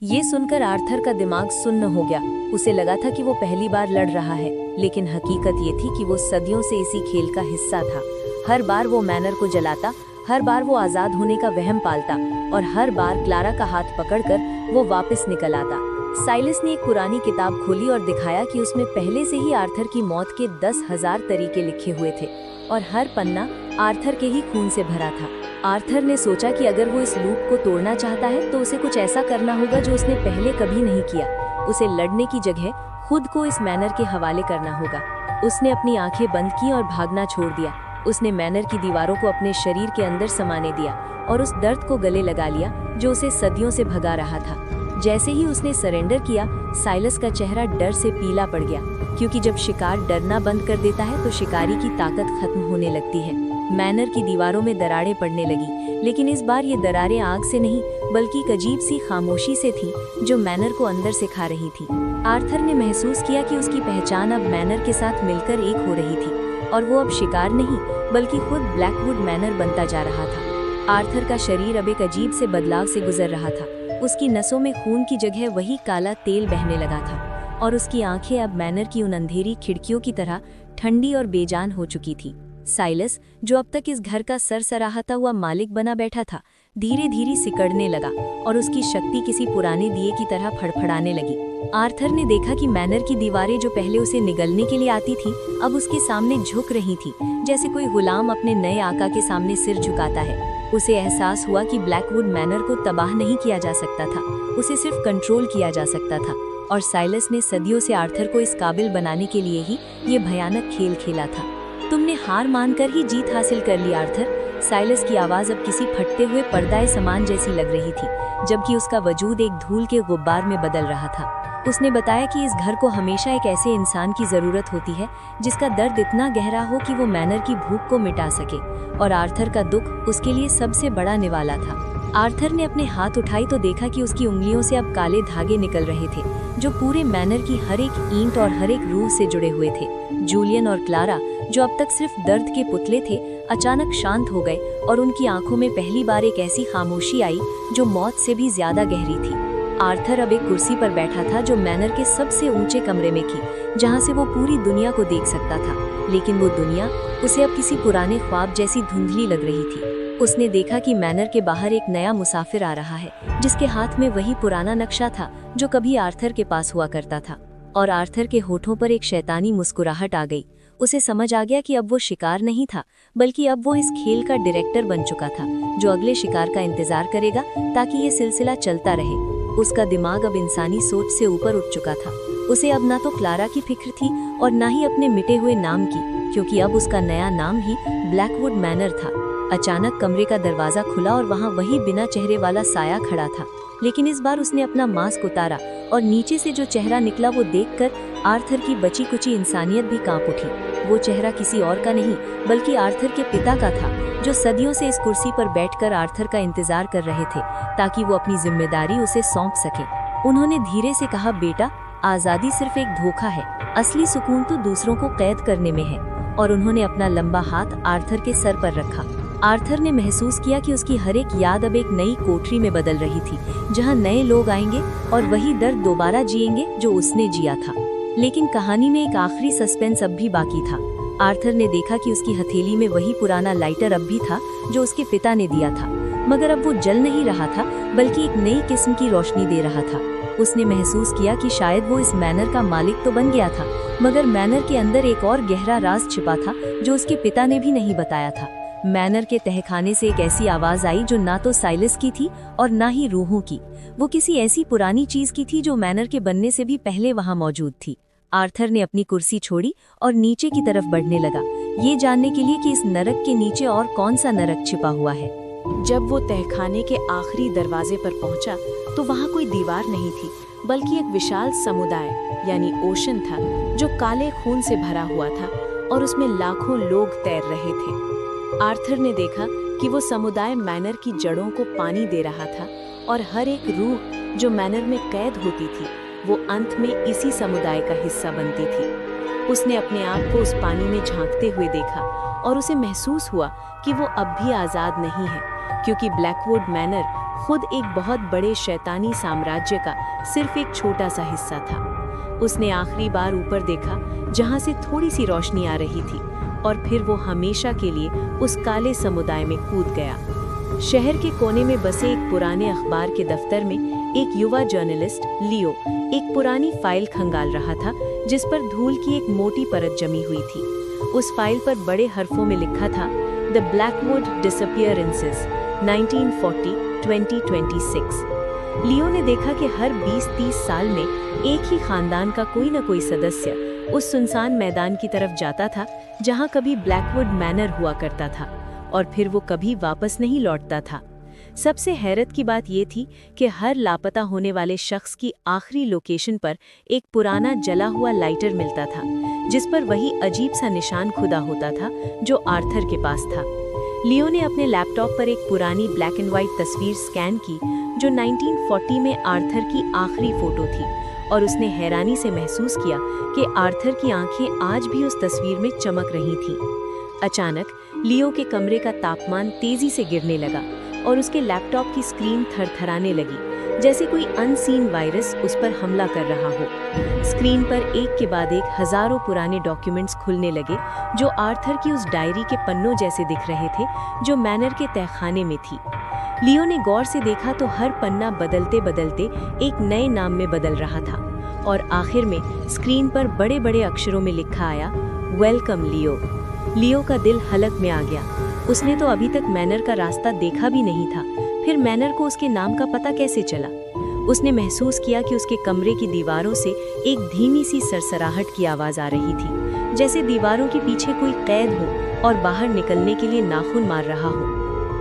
ये सुनकर आर्थर का दिमाग सुन्न हो गया। उसे लगा था कि वो पहली बार लड़ रहा है, लेकिन हकीकत ये थी कि वो सदियों से इसी खेल का हिस्सा था। हर बार वो मैनर को जलाता, हर बार वो आजाद होने का वहम पालता, और हर बार क्लारा का हाथ पकड़कर वो वापस निकल आता। साइलस ने एक पुरानी किताब खोली और दिखाया कि उसमें पहले से ही आर्थर की मौत के 10,000 तरीके लिखे हुए थे, और हर पन्ना आर्थर के ही खून से भरा था। आर्थर ने सोचा कि अगर वो इस लूप को तोड़ना चाहता है तो उसे कुछ ऐसा करना होगा जो उसने पहले कभी नहीं किया। उसे लड़ने की जगह खुद को इस मैनर के हवाले करना होगा। उसने अपनी आंखें बंद की और भागना छोड़ दिया। उसने मैनर की दीवारों को अपने शरीर के अंदर समाने दिया और उस दर्द को गले लगा लिया जो उसे सदियों से भगा रहा था। जैसे ही उसने सरेंडर किया, साइलस का चेहरा डर से पीला पड़ गया, क्योंकि जब शिकार डरना बंद कर देता है तो शिकारी की ताकत खत्म होने लगती है। मैनर की दीवारों में दरारें पड़ने लगी, लेकिन इस बार ये दरारें आग से नहीं, बल्कि एक अजीब सी खामोशी से थी जो मैनर को अंदर से खा रही थी। आर्थर ने महसूस किया कि उसकी पहचान अब मैनर के साथ मिलकर एक हो रही थी, और वो अब शिकार नहीं, बल्कि खुद ब्लैकवुड मैनर बनता जा रहा था। आर्थर का शरीर अब एक अजीब से बदलाव से गुजर रहा था। उसकी नसों में खून की जगह वही काला तेल बहने लगा था, और उसकी आंखें अब मैनर की उन अंधेरी खिड़कियों की तरह ठंडी और बेजान हो चुकी थी। साइलस, जो अब तक इस घर का सरसराहता हुआ मालिक बना बैठा था, धीरे धीरे सिकड़ने लगा और उसकी शक्ति किसी पुराने दिए की तरह फड़फड़ाने लगी। आर्थर ने देखा कि मैनर की दीवारें जो पहले उसे निगलने के लिए आती थी, अब उसके सामने झुक रही थी, जैसे कोई गुलाम अपने नए आका के सामने सिर झुकाता है। उसे एहसास हुआ कि ब्लैकवुड मैनर को तबाह नहीं किया जा सकता था, उसे सिर्फ कंट्रोल किया जा सकता था, और साइलस ने सदियों से आर्थर को इस काबिल बनाने के लिए ही ये भयानक खेल खेला था। तुमने हार मानकर ही जीत हासिल कर ली आर्थर। साइलस की आवाज अब किसी फटते हुए पर्दाए समान जैसी लग रही थी, जबकि उसका वजूद एक धूल के गुब्बार में बदल रहा था। उसने बताया कि इस घर को हमेशा एक ऐसे इंसान की जरूरत होती है जिसका दर्द इतना गहरा हो कि वो मैनर की भूख को मिटा सके, और आर्थर का दुख उसके लिए सबसे बड़ा निवाला था। आर्थर ने अपने हाथ उठाई तो देखा कि उसकी उंगलियों से अब काले धागे निकल रहे थे, जो पूरे मैनर की हर एक ईंट और हर एक रूह से जुड़े हुए थे। जूलियन और क्लारा, जो अब तक सिर्फ दर्द के पुतले थे, अचानक शांत हो गए और उनकी आंखों में पहली बार एक ऐसी खामोशी आई जो मौत से भी ज्यादा गहरी थी। आर्थर अब एक कुर्सी पर बैठा था जो मैनर के सबसे ऊंचे कमरे में थी, जहां से वो पूरी दुनिया को देख सकता था, लेकिन वो दुनिया उसे अब किसी पुराने ख्वाब जैसी धुंधली लग रही थी। उसने देखा कि मैनर के बाहर एक नया मुसाफिर आ रहा है, जिसके हाथ में वही पुराना नक्शा था जो कभी आर्थर के पास हुआ करता था, और आर्थर के होठों पर एक शैतानी मुस्कुराहट आ गई। उसे समझ आ गया कि अब वो शिकार नहीं था, बल्कि अब वो इस खेल का डायरेक्टर बन चुका था, जो अगले शिकार का इंतजार करेगा ताकि ये सिलसिला चलता रहे। उसका दिमाग अब इंसानी सोच से ऊपर उठ चुका था। उसे अब ना तो क्लारा की फिक्र थी और ना ही अपने मिटे हुए नाम की, क्योंकि अब उसका नया नाम ही ब्लैकवुड मैनर था। अचानक कमरे का दरवाजा खुला और वहाँ वही बिना चेहरे वाला साया खड़ा था, लेकिन इस बार उसने अपना मास्क उतारा और नीचे से जो चेहरा निकला वो देखकर आर्थर की बची कुची इंसानियत भी कांप उठी। वो चेहरा किसी और का नहीं, बल्कि आर्थर के पिता का था, जो सदियों से इस कुर्सी पर बैठकर आर्थर का इंतजार कर रहे थे ताकि वो अपनी जिम्मेदारी उसे सौंप सके। उन्होंने धीरे से कहा, बेटा, आजादी सिर्फ एक धोखा है, असली सुकून तो दूसरों को कैद करने में है। और उन्होंने अपना लंबा हाथ आर्थर के सर पर रखा। आर्थर ने महसूस किया कि उसकी हर एक याद अब एक नई कोठरी में बदल रही थी, जहां नए लोग आएंगे और वही दर्द दोबारा जिएंगे जो उसने जिया था। लेकिन कहानी में एक आखिरी सस्पेंस अब भी बाकी था। आर्थर ने देखा कि उसकी हथेली में वही पुराना लाइटर अब भी था जो उसके पिता ने दिया था, मगर अब वो जल नहीं रहा था, बल्कि एक नई किस्म की रोशनी दे रहा था। उसने महसूस किया कि शायद वो इस मैनर का मालिक तो बन गया था, मगर मैनर के अंदर एक और गहरा राज छिपा था जो उसके पिता ने भी नहीं बताया था। मैनर के तहखाने से एक ऐसी आवाज आई जो ना तो साइलस की थी और ना ही रूहों की। वो किसी ऐसी पुरानी चीज की थी जो मैनर के बनने से भी पहले वहां मौजूद थी। आर्थर ने अपनी कुर्सी छोड़ी और नीचे की तरफ बढ़ने लगा, ये जानने के लिए कि इस नरक के नीचे और कौन सा नरक छिपा हुआ है। जब वो तहखाने के आखिरी दरवाजे पर पहुंचा तो वहां कोई दीवार नहीं थी, बल्कि एक विशाल समुदाय यानी ओशन था जो काले खून से भरा हुआ था और उसमें लाखों लोग तैर रहे थे। आर्थर ने देखा कि वो समुदाय मैनर की जड़ों को पानी दे रहा था और हर एक रूह जो मैनर में कैद होती थी वो अंत में इसी समुदाय का हिस्सा बनती थी। उसने अपने आप को उस पानी में झांकते हुए देखा और उसे महसूस हुआ कि वो अब भी आज़ाद नहीं है, क्योंकि ब्लैकवुड मैनर खुद एक बहुत बड़े शैतानी साम्राज्य का सिर्फ एक छोटा सा हिस्सा था। उसने आखिरी बार ऊपर देखा जहां से थोड़ी सी रोशनी आ रही थी, और फिर वो हमेशा के लिए उस काले समुदाय में कूद गया। शहर के कोने में बसे एक पुराने अखबार के दफ्तर में एक युवा जर्नलिस्ट लियो एक पुरानी फाइल खंगाल रहा था जिस पर धूल की एक मोटी परत जमी हुई थी। उस फाइल पर बड़े हरफों में लिखा था, द ब्लैकवुड डिसअपियरेंसेस 1940-2026। लियो ने देखा कि हर 20-30 साल में एक ही खानदान का कोई न कोई सदस्य उस सुनसान मैदान की तरफ जाता था जहां कभी ब्लैकवुड मैनर हुआ करता था, और फिर वो कभी वापस नहीं लौटता था। सबसे हैरत की बात ये थी कि हर लापता होने वाले शख्स की आखिरी लोकेशन पर एक पुराना जला हुआ लाइटर मिलता था, जिस पर वही अजीब सा निशान खुदा होता था जो आर्थर के पास था। लियो ने अपने लैपटॉप पर एक पुरानी ब्लैक एंड व्हाइट तस्वीर स्कैन की जो 1940 में आर्थर की आखिरी फोटो थी, और उसने हैरानी से महसूस किया कि आर्थर की आंखें आज भी उस तस्वीर में चमक रही थीं। अचानक लियो के कमरे का तापमान तेजी से गिरने लगा और उसके लैपटॉप की स्क्रीन थरथराने लगी, जैसे कोई अनसीन वायरस उस पर हमला कर रहा हो। स्क्रीन पर एक के बाद एक हजारों पुराने डॉक्यूमेंट्स खुलने लगे जो आर्थर की उस डायरी के पन्नों जैसे दिख रहे थे जो मैनर के तहखाने में थी। लियो ने गौर से देखा तो हर पन्ना बदलते बदलते एक नए नाम में बदल रहा था और आखिर में स्क्रीन पर बड़े बड़े अक्षरों में लिखा आया, वेलकम लियो। लियो का दिल हलक में आ गया। उसने तो अभी तक मैनर का रास्ता देखा भी नहीं था, फिर मैनर को उसके नाम का पता कैसे चला? उसने महसूस किया कि उसके कमरे की दीवारों से एक धीमी सी सरसराहट की आवाज आ रही थी, जैसे दीवारों के पीछे कोई कैद हो और बाहर निकलने के लिए नाखून मार रहा हो।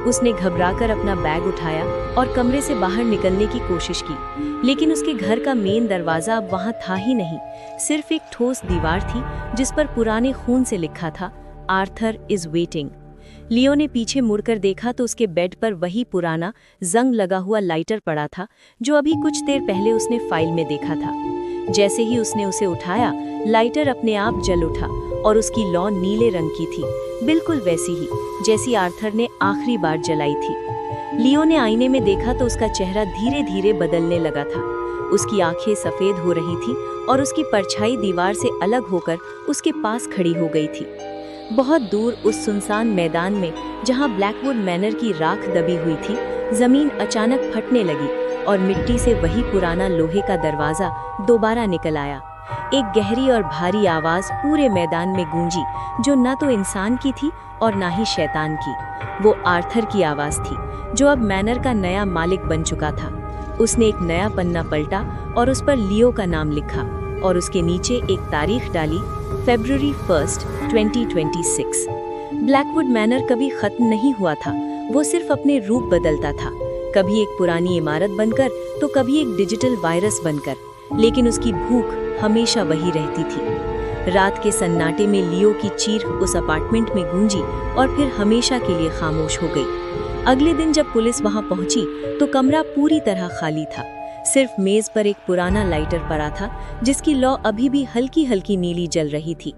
उसने घबराकर अपना बैग उठाया और कमरे से बाहर निकलने की कोशिश की, लेकिन उसके घर का मेन दरवाजा अब वहां था ही नहीं। सिर्फ एक ठोस दीवार थी जिस पर पुराने खून से लिखा था, आर्थर इज वेटिंग। लियो ने पीछे मुड़कर देखा तो उसके बेड पर वही पुराना जंग लगा हुआ लाइटर पड़ा था जो अभी कुछ देर पहले उसने फाइल में देखा था। जैसे ही उसने उसे उठाया, लाइटर अपने आप जल उठा और उसकी लौ नीले रंग की थी, बिल्कुल वैसी ही जैसी आर्थर ने आखिरी बार जलाई थी। लियो ने आईने में देखा तो उसका चेहरा धीरे धीरे बदलने लगा था। उसकी आंखें सफेद हो रही थी और उसकी परछाई दीवार से अलग होकर उसके पास खड़ी हो गई थी। बहुत दूर उस सुनसान मैदान में जहां ब्लैकवुड मैनर की राख दबी हुई थी, जमीन अचानक फटने लगी और मिट्टी से वही पुराना लोहे का दरवाजा दोबारा निकल आया। एक गहरी और भारी आवाज पूरे मैदान में गूंजी जो न तो इंसान की थी और ना ही शैतान की। वो आर्थर की आवाज थी जो अब मैनर का नया मालिक बन चुका था। उसने एक नया पन्ना पलटा और उस पर लियो का नाम लिखा और उसके नीचे एक तारीख डाली, February 1st, 2026। ब्लैकवुड मैनर कभी खत्म नहीं हुआ था, वो सिर्फ अपने रूप बदलता था, कभी एक पुरानी इमारत बनकर तो कभी एक डिजिटल वायरस बनकर, लेकिन उसकी भूख हमेशा वही रहती थी। रात के सन्नाटे में लियो की चीख उस अपार्टमेंट में गूंजी और फिर हमेशा के लिए खामोश हो गई। अगले दिन जब पुलिस वहां पहुंची तो कमरा पूरी तरह खाली था। सिर्फ मेज पर एक पुराना लाइटर पड़ा था जिसकी लौ अभी भी हल्की हल्की नीली जल रही थी।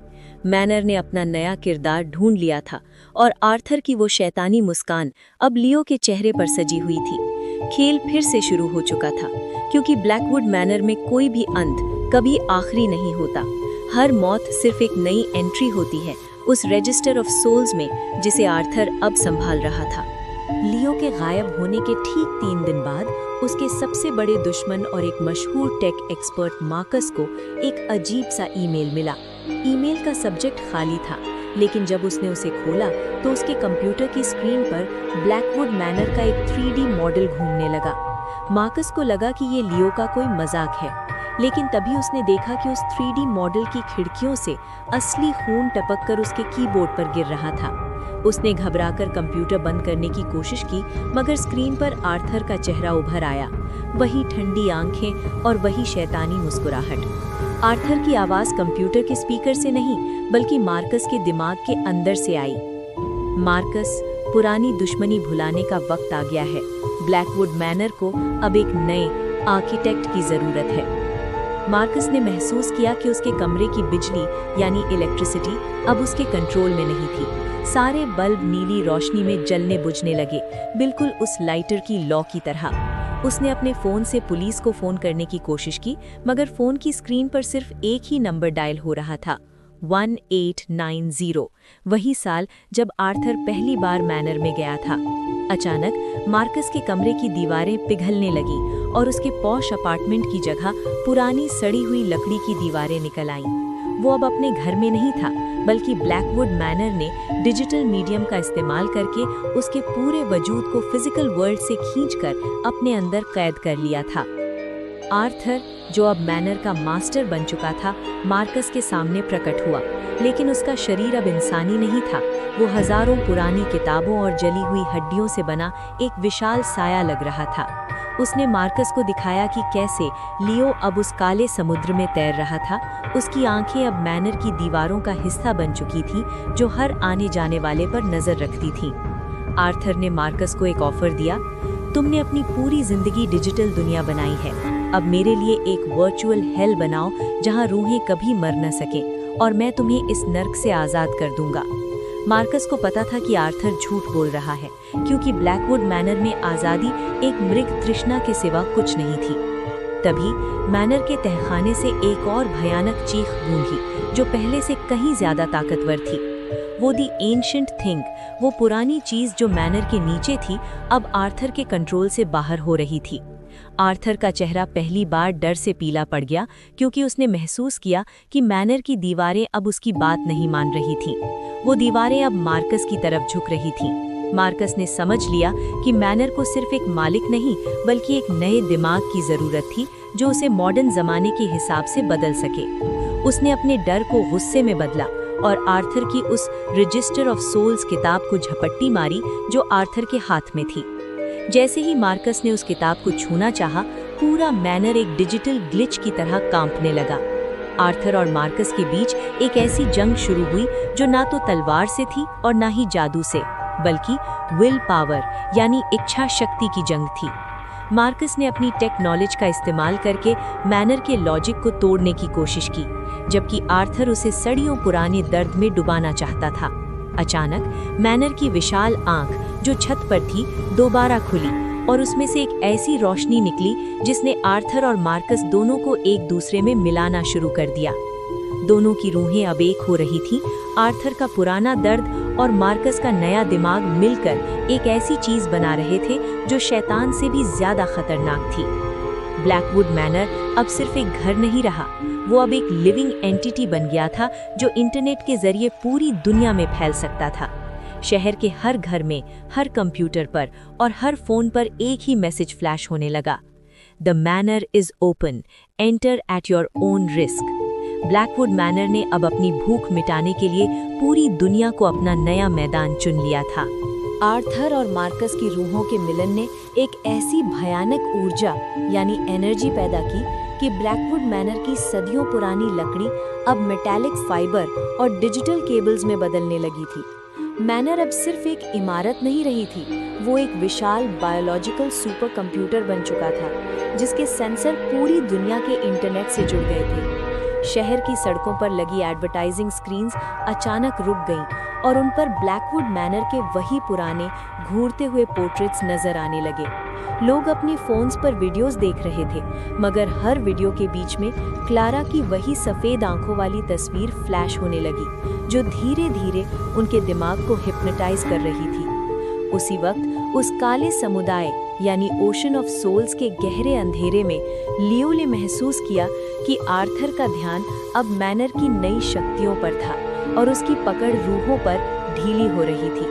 मैनर ने अपना नया किरदार ढूंढ लिया था और आर्थर की वो शैतानी मुस्कान अब लियो के चेहरे पर सजी हुई थी। खेल फिर से शुरू हो चुका था, क्योंकि ब्लैकवुड मैनर में कोई भी अंत कभी आखिरी नहीं होता। हर मौत सिर्फ एक नई एंट्री होती है उस रजिस्टर ऑफ सोल्स में जिसे आर्थर अब संभाल रहा था। लियो के गायब होने के ठीक 3 दिन बाद उसके सबसे बड़े दुश्मन और एक मशहूर टेक एक्सपर्ट मार्कस को एक अजीब सा ईमेल मिला। ईमेल का सब्जेक्ट खाली था, लेकिन जब उसने उसे खोला तो उसके कंप्यूटर की स्क्रीन पर ब्लैकवुड मैनर का एक 3D मॉडल घूमने लगा। मार्कस को लगा कि ये लियो का कोई मजाक है, लेकिन तभी उसने देखा कि उस 3D मॉडल की खिड़कियों से असली खून टपककर उसके कीबोर्ड पर गिर रहा था। उसने घबराकर कंप्यूटर बंद करने की कोशिश की, मगर स्क्रीन पर आर्थर का चेहरा उभर आया, वही ठंडी आंखें और वही शैतानी मुस्कुराहट। आर्थर की आवाज कंप्यूटर के स्पीकर से नहीं बल्कि मार्कस के दिमाग के अंदर से आई। मार्कस, पुरानी दुश्मनी भुलाने का वक्त आ गया है। ब्लैकवुड मैनर को अब एक नए आर्किटेक्ट की जरूरत है। मार्कस ने महसूस किया कि उसके कमरे की बिजली यानी इलेक्ट्रिसिटी अब उसके कंट्रोल में नहीं थी। सारे बल्ब नीली रोशनी में जलने बुझने लगे, बिल्कुल उस लाइटर की लौ की तरह। उसने अपने फोन से पुलिस को फोन करने की कोशिश की, मगर फोन की स्क्रीन पर सिर्फ एक ही नंबर डायल हो रहा था, 1890, वही साल जब आर्थर पहली बार मैनर में गया था। अचानक मार्कस के कमरे की दीवारें पिघलने लगी और उसके पॉश अपार्टमेंट की जगह पुरानी सड़ी हुई लकड़ी की दीवारें निकल आईं। वो अब अपने घर में नहीं था, बल्कि ब्लैकवुड मैनर ने डिजिटल मीडियम का इस्तेमाल करके उसके पूरे वजूद को फिजिकल वर्ल्ड से खींचकर अपने अंदर कैद कर लिया था। आर्थर, जो अब मैनर का मास्टर बन चुका था, मार्कस के सामने प्रकट हुआ, लेकिन उसका शरीर अब इंसानी नहीं था। वो हजारों पुरानी किताबों और जली हुई हड्डियों से बना एक विशाल साया लग रहा था। उसने मार्कस को दिखाया कि कैसे लियो अब उस काले समुद्र में तैर रहा था। उसकी आंखें अब मैनर की दीवारों का हिस्सा बन चुकी थी, जो हर आने जाने वाले पर नजर रखती थीं। आर्थर ने मार्कस को एक ऑफर दिया, तुमने अपनी पूरी जिंदगी डिजिटल दुनिया बनाई है, अब मेरे लिए एक वर्चुअल हेल बनाओ जहां रूहें कभी मर न सकें, और मैं तुम्हें इस नर्क से आजाद कर दूंगा। मार्कस को पता था कि आर्थर झूठ बोल रहा है, क्योंकि ब्लैकवुड मैनर में आज़ादी एक मृग तृष्णा के सिवा कुछ नहीं थी। तभी मैनर के तहखाने से एक और भयानक चीख गूंजी, जो पहले से कहीं ज्यादा ताकतवर थी। वो दी एंशिएंट थिंग, वो पुरानी चीज जो मैनर के नीचे थी, अब आर्थर के कंट्रोल से बाहर हो रही थी। आर्थर का चेहरा पहली बार डर से पीला पड़ गया, क्योंकि उसने महसूस किया कि मैनर की दीवारें अब उसकी बात नहीं मान रही थीं। वो दीवारें अब मार्कस की तरफ झुक रही थीं। मार्कस ने समझ लिया कि मैनर को सिर्फ एक मालिक नहीं, बल्कि एक नए दिमाग की जरूरत थी, जो उसे मॉडर्न जमाने के हिसाब से बदल सके। उसने अपने डर को गुस्से में बदला और आर्थर की उस रजिस्टर ऑफ सोल्स किताब को झपट्टी मारी, जो आर्थर के हाथ में थी। जैसे ही मार्कस ने उस किताब को छूना चाहा, पूरा मैनर एक डिजिटल ग्लिच की तरह कांपने लगा। आर्थर और मार्कस के बीच एक ऐसी जंग शुरू हुई, जो ना तो तलवार से थी और ना ही जादू से, बल्कि विल पावर यानी इच्छा शक्ति की जंग थी। मार्कस ने अपनी टेक नॉलेज का इस्तेमाल करके मैनर के लॉजिक को तोड़ने की कोशिश की, जबकि आर्थर उसे सदियों पुराने दर्द में डुबाना चाहता था। अचानक मैनर की विशाल आंख, जो छत पर थी, दोबारा खुली और उसमें से एक ऐसी रोशनी निकली जिसने आर्थर और मार्कस दोनों को एक दूसरे में मिलाना शुरू कर दिया। दोनों की रूहें अब एक हो रही थीं। आर्थर का पुराना दर्द और मार्कस का नया दिमाग मिलकर एक ऐसी चीज बना रहे थे, जो शैतान से भी ज्यादा खतरनाक थी। ब्लैकवुड मैनर अब सिर्फ एक घर नहीं रहा, वो अब एक लिविंग एंटिटी बन गया था, जो इंटरनेट के जरिए पूरी दुनिया में फैल सकता था। शहर के हर घर में, हर कंप्यूटर पर और हर फोन पर एक ही मैसेज फ्लैश होने लगा, the manner is open, enter at your own risk. Blackwood manner ने अब अपनी भूख मिटाने के लिए पूरी दुनिया को अपना नया मैदान चुन लिया था। आर्थर और मार्कस की रूहों के मिलन ने एक ऐसी भयानक ऊर्जा यानी एनर्जी पैदा की कि ब्लैकवुड मैनर की सदियों पुरानी लकड़ी अब मेटालिक फाइबर और डिजिटल केबल्स में बदलने लगी थी। मैनर अब सिर्फ एक इमारत नहीं रही थी, वो एक विशाल बायोलॉजिकल सुपर कंप्यूटर बन चुका था, जिसके सेंसर पूरी दुनिया के इंटरनेट से जुड़ गए थे। शहर की सड़कों पर लगी एडवर्टाइजिंग स्क्रीन्स अचानक रुक गईं और उन पर ब्लैकवुड मैनर के वही पुराने घूरते हुए पोर्ट्रेट्स नजर आने लगे। लोग अपनी फोन्स पर वीडियोस देख रहे थे, मगर हर वीडियो के बीच में क्लारा की वही सफेद आंखों वाली तस्वीर फ्लैश होने लगी, जो धीरे धीरे उनके दिमाग को हिप्नोटाइज कर रही थी। उसी वक्त उस काले समुदाय यानी ओशन ऑफ सोल्स के गहरे अंधेरे में लियो ने महसूस किया कि आर्थर का ध्यान अब मैनर की नई शक्तियों पर था और उसकी पकड़ रूहों पर ढीली हो रही थी।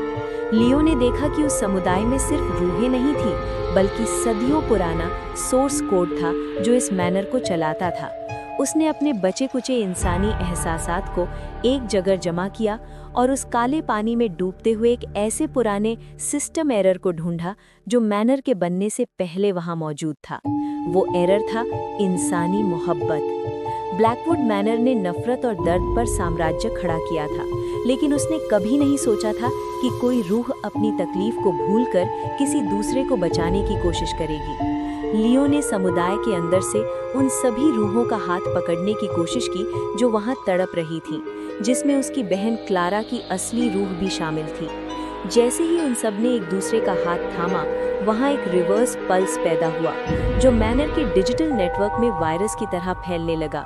लियो ने देखा कि उस समुदाय में सिर्फ रूहें नहीं थी, बल्कि सदियों पुराना सोर्स कोड था जो इस मैनर को चलाता था। उसने अपने बचे कुचे इंसानी एहसासात को एक जगह जमा किया और उस काले पानी में डूबते हुए एक ऐसे पुराने सिस्टम एरर को ढूंढा जो मैनर के बनने से पहले वहां मौजूद था। वो एरर था इंसानी मोहब्बत। ब्लैकवुड मैनर ने नफरत और दर्द पर साम्राज्य खड़ा किया था, लेकिन उसने कभी नहीं सोचा था कि कोई रूह अपनी तकलीफ को भूलकर किसी दूसरे को बचाने की कोशिश करेगी। लियो ने समुदाय के अंदर से उन सभी रूहों का हाथ पकड़ने की कोशिश की जो वहां तड़प रही थीं, जिसमें उसकी बहन क्लारा की असली रूह भी शामिल थी। जैसे ही उन सब ने एक दूसरे का हाथ थामा, वहां एक रिवर्स पल्स पैदा हुआ जो मैनर के डिजिटल नेटवर्क में वायरस की तरह फैलने लगा।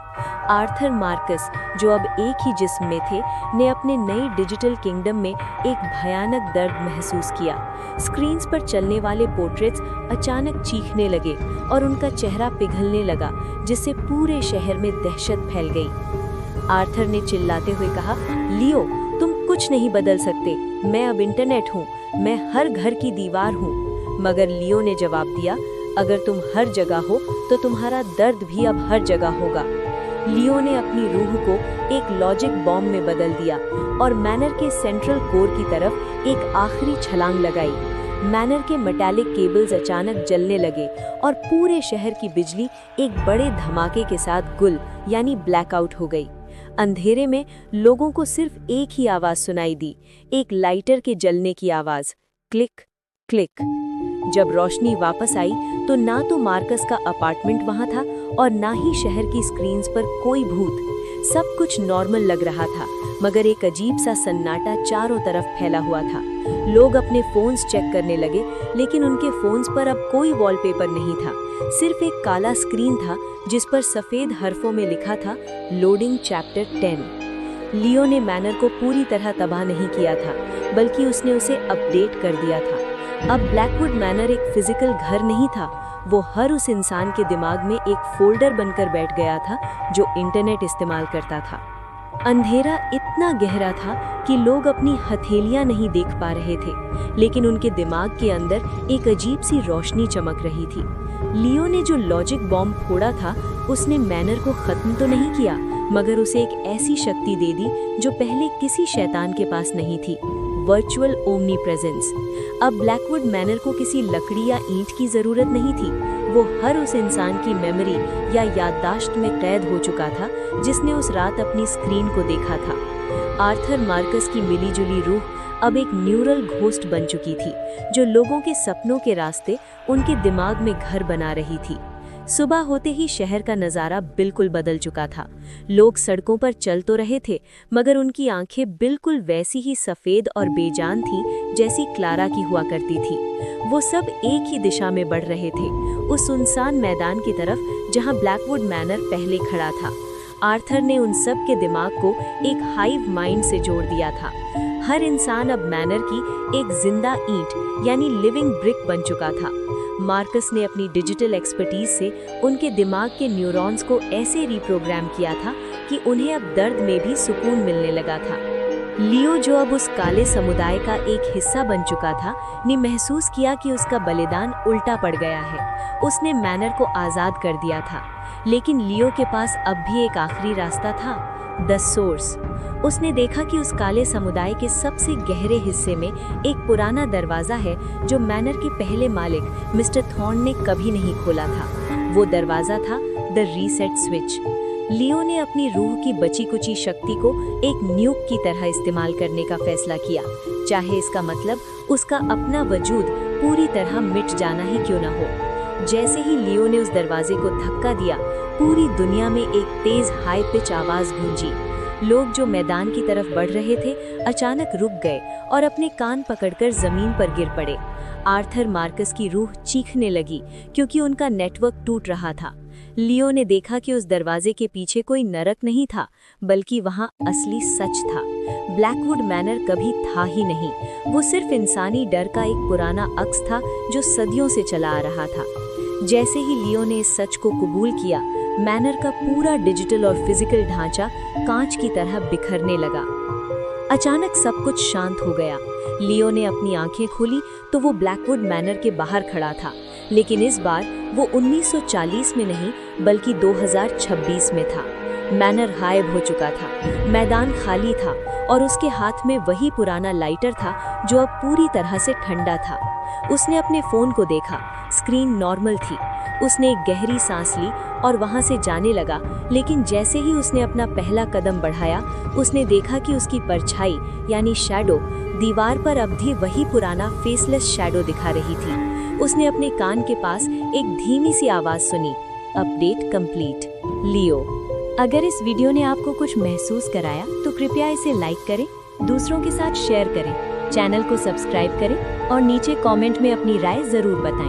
आर्थर मार्कस, जो अब एक ही जिस्म में थे, ने अपने नई डिजिटल किंगडम में एक भयानक दर्द महसूस किया। स्क्रीन्स पर चलने वाले पोर्ट्रेट्स अचानक चीखने लगे और उनका चेहरा पिघलने लगा, जिससे पूरे शहर में दहशत फैल गई। आर्थर ने चिल्लाते हुए कहा, लियो, तुम कुछ नहीं बदल सकते, मैं अब इंटरनेट हूँ, मैं हर घर की दीवार हूँ। मगर लियो ने जवाब दिया, अगर तुम हर जगह हो तो तुम्हारा दर्द भी अब हर जगह होगा। लियो ने अपनी रूह को एक लॉजिक बॉम्ब में बदल दिया और मैनर के सेंट्रल कोर की तरफ एक आखिरी छलांग लगाई। मैनर के मेटालिक केबल्स अचानक जलने लगे और पूरे शहर की बिजली एक बड़े धमाके के साथ गुल यानी ब्लैकआउट हो गई। अंधेरे में लोगों को सिर्फ एक ही आवाज सुनाई दी, एक लाइटर के जलने की आवाज, क्लिक क्लिक। जब रोशनी वापस आई तो ना तो मार्कस का अपार्टमेंट वहां था और ना ही शहर की स्क्रीन्स पर कोई भूत, सब कुछ नॉर्मल लग रहा था, मगर एक अजीब सा सन्नाटा चारों तरफ फैला हुआ था। लोग अपने फोन्स चेक करने लगे, लेकिन उनके फोन्स पर अब कोई वॉलपेपर नहीं था। सिर्फ एक काला स्क्रीन था जिस पर सफेद हरफों में लिखा था लोडिंग चैप्टर 10। लियो ने मैनर को पूरी तरह तबाह नहीं किया था, बल्कि उसने उसे अपडेट कर दिया था। अब ब्लैकवुड मैनर एक फिजिकल घर नहीं था, वो हर उस इंसान के दिमाग में एक फोल्डर बनकर बैठ गया था जो इंटरनेट इस्तेमाल करता था। अंधेरा इतना गहरा था कि लोग अपनी हथेलियां नहीं देख पा रहे थे, लेकिन उनके दिमाग के अंदर एक अजीब सी रोशनी चमक रही थी। लियो ने जो लॉजिक बॉम्ब फोड़ा था, उसने मैनर को खत्म तो नहीं किया, मगर उसे एक ऐसी शक्ति दे दी जो पहले किसी शैतान के पास नहीं थी, वर्चुअल ओमनी प्रेजेंस। अब ब्लैकवुड मैनर को किसी लकड़ी या ईंट की जरूरत नहीं थी, वो हर उस इंसान की मेमोरी या याददाश्त में कैद हो चुका था जिसने उस रात अपनी स्क्रीन को देखा था। आर्थर मार्कस की मिलीजुली रूह अब एक न्यूरल घोस्ट बन चुकी थी, जो लोगों के सपनों के रास्ते उनके दिमाग में घर बना रही थी। सुबह होते ही शहर का नज़ारा बिल्कुल बदल चुका था। लोग सड़कों पर चल तो रहे थे, मगर उनकी आंखें बिल्कुल वैसी ही सफ़ेद और बेजान थीं जैसी क्लारा की हुआ करती थी। वो सब एक ही दिशा में बढ़ रहे थे, उस सुनसान मैदान की तरफ जहां ब्लैकवुड मैनर पहले खड़ा था। आर्थर ने उन सब के दिमाग को एक हाइव माइंड से जोड़ दिया था। हर इंसान अब मैनर की एक जिंदा ईंट यानी लिविंग ब्रिक बन चुका था। मार्कस ने अपनी डिजिटल एक्सपर्टीज से उनके दिमाग के न्यूरॉन्स को ऐसे रिप्रोग्राम किया था कि उन्हें अब दर्द में भी सुकून मिलने लगा था। लियो, जो अब उस काले समुदाय का एक हिस्सा बन चुका था, ने महसूस किया कि उसका बलिदान उल्टा पड़ गया है। उसने मैनर को आज़ाद कर दिया था, लेकिन लियो के पास अब भी एक आखिरी रास्ता था, द सोर्स। उसने देखा कि उस काले समुदाय के सबसे गहरे हिस्से में एक पुराना दरवाज़ा है जो मैनर के पहले मालिक मिस्टर थॉर्न ने कभी नहीं खोला था। वो दरवाज़ा था द रीसेट स्विच। लियो ने अपनी रूह की बची कुची शक्ति को एक न्यूक की तरह इस्तेमाल करने का फैसला किया, चाहे इसका मतलब उसका अपना वजूद पूरी तरह मिट जाना ही क्यों न हो। जैसे ही लियो ने उस दरवाजे को धक्का दिया, पूरी दुनिया में एक तेज हाई पिच आवाज़ गूंजी। लोग जो मैदान की तरफ बढ़ रहे थे अचानक रुक गए और अपने कान पकड़कर जमीन पर गिर पड़े। आर्थर मार्कस की रूह चीखने लगी क्योंकि उनका नेटवर्क टूट रहा था। लियो ने देखा कि उस दरवाजे के पीछे कोई नरक नहीं था, बल्कि वहां असली सच था। ब्लैकवुड मैनर कभी था ही नहीं, वो सिर्फ इंसानी डर का एक पुराना अक्स था जो सदियों से चला आ रहा था। जैसे ही लियो ने इस सच को कबूल किया, मैनर का पूरा डिजिटल और फिजिकल ढांचा कांच की तरह बिखरने लगा। अचानक सब कुछ शांत हो गया। लियो ने अपनी आंखें खोली तो वो ब्लैकवुड मैनर के बाहर खड़ा था, लेकिन इस बार वो 1940 में नहीं बल्कि 2026 में था। मैनर गायब हो चुका था, मैदान खाली था और उसके हाथ में वही पुराना लाइटर था जो अब पूरी तरह से ठंडा था। उसने अपने फोन को देखा, स्क्रीन नॉर्मल थी। उसने एक गहरी सांस ली और वहां से जाने लगा, लेकिन जैसे ही उसने अपना पहला कदम बढ़ाया, उसने देखा कि उसकी परछाई यानी शैडो दीवार पर अब भी वही पुराना फेसलेस शैडो दिखा रही थी। उसने अपने कान के पास एक धीमी सी आवाज सुनी, अपडेट कंप्लीट, लियो। अगर इस वीडियो ने आपको कुछ महसूस कराया तो कृपया इसे लाइक करें, दूसरों के साथ शेयर करें, चैनल को सब्सक्राइब करें और नीचे कमेंट में अपनी राय जरूर बताएं।